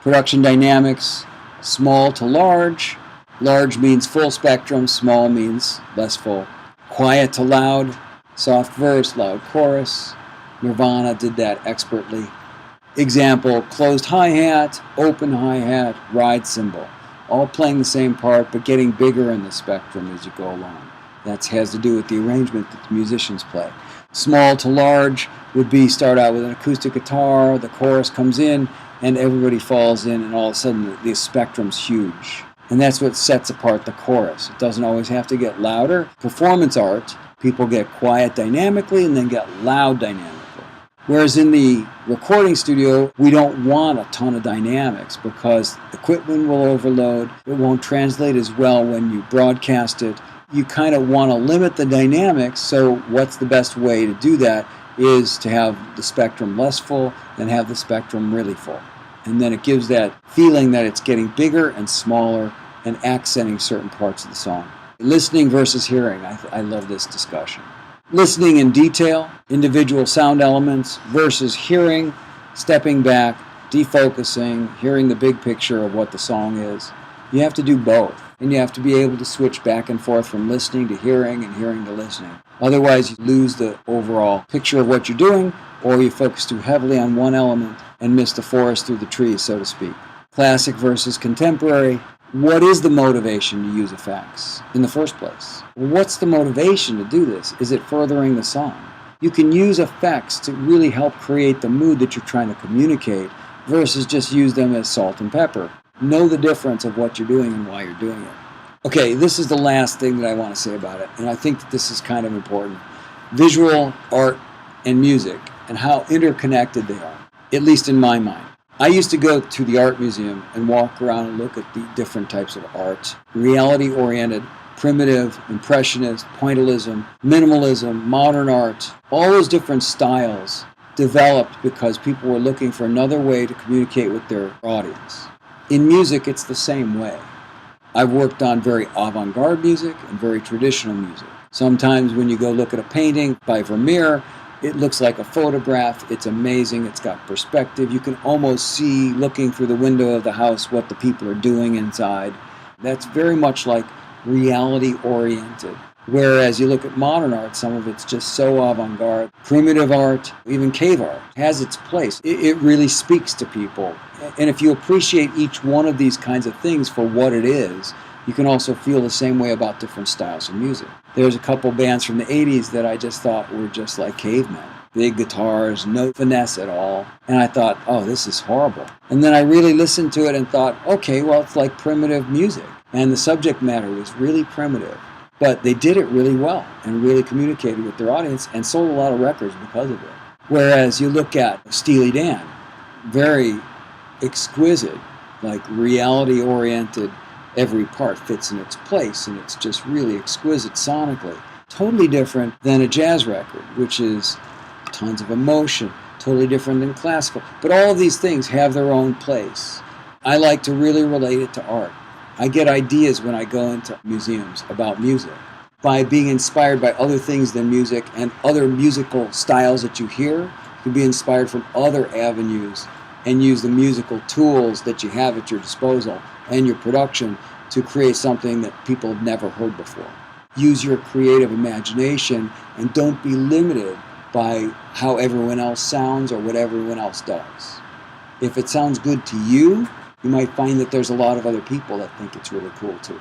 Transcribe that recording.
Production dynamics, small to large. Large means full spectrum, small means less full. Quiet to loud, soft verse, loud chorus. Nirvana did that expertly. Example, closed hi-hat, open hi-hat, ride cymbal. All playing the same part, but getting bigger in the spectrum as you go along. That has to do with the arrangement that the musicians play. Small to large would be start out with an acoustic guitar, the chorus comes in, and everybody falls in, and all of a sudden the spectrum's huge. And that's what sets apart the chorus. It doesn't always have to get louder. Performance art, people get quiet dynamically and then get loud dynamically. Whereas in the recording studio, we don't want a ton of dynamics because equipment will overload. It won't translate as well when you broadcast it. You kind of want to limit the dynamics, so what's the best way to do that is to have the spectrum less full and have the spectrum really full. And then it gives that feeling that it's getting bigger and smaller and accenting certain parts of the song. Listening versus hearing, I love this discussion. Listening in detail, individual sound elements versus hearing, stepping back, defocusing, hearing the big picture of what the song is. You have to do both, and you have to be able to switch back and forth from listening to hearing and hearing to listening. Otherwise, you lose the overall picture of what you're doing, or you focus too heavily on one element and miss the forest through the trees, so to speak. Classic versus contemporary. What is the motivation to use effects in the first place? What's the motivation to do this? Is it furthering the song? You can use effects to really help create the mood that you're trying to communicate versus just use them as salt and pepper. Know the difference of what you're doing and why you're doing it. Okay, this is the last thing that I want to say about it, and I think that this is kind of important. Visual art and music and how interconnected they are, at least in my mind. I used to go to the art museum and walk around and look at the different types of art. Reality-oriented, primitive, impressionist, pointillism, minimalism, modern art. All those different styles developed because people were looking for another way to communicate with their audience. In music, it's the same way. I've worked on very avant-garde music and very traditional music. Sometimes when you go look at a painting by Vermeer, it looks like a photograph. It's amazing. It's got perspective. You can almost see, looking through the window of the house, what the people are doing inside. That's very much like reality-oriented. Whereas you look at modern art, some of it's just so avant-garde. Primitive art, even cave art, has its place. It really speaks to people. And if you appreciate each one of these kinds of things for what it is, you can also feel the same way about different styles of music. There's a couple bands from the 80s that I just thought were just like cavemen. Big guitars, no finesse at all. And I thought, oh, this is horrible. And then I really listened to it and thought, okay, well, it's like primitive music. And the subject matter was really primitive. But they did it really well and really communicated with their audience and sold a lot of records because of it. Whereas you look at Steely Dan, very exquisite, like reality-oriented. Every part fits in its place, and it's just really exquisite sonically. Totally different than a jazz record, which is tons of emotion, totally different than classical. But all of these things have their own place. I like to really relate it to art. I get ideas when I go into museums about music. By being inspired by other things than music and other musical styles that you hear, you can be inspired from other avenues and use the musical tools that you have at your disposal and your production to create something that people have never heard before. Use your creative imagination and don't be limited by how everyone else sounds or what everyone else does. If it sounds good to you, you might find that there's a lot of other people that think it's really cool too.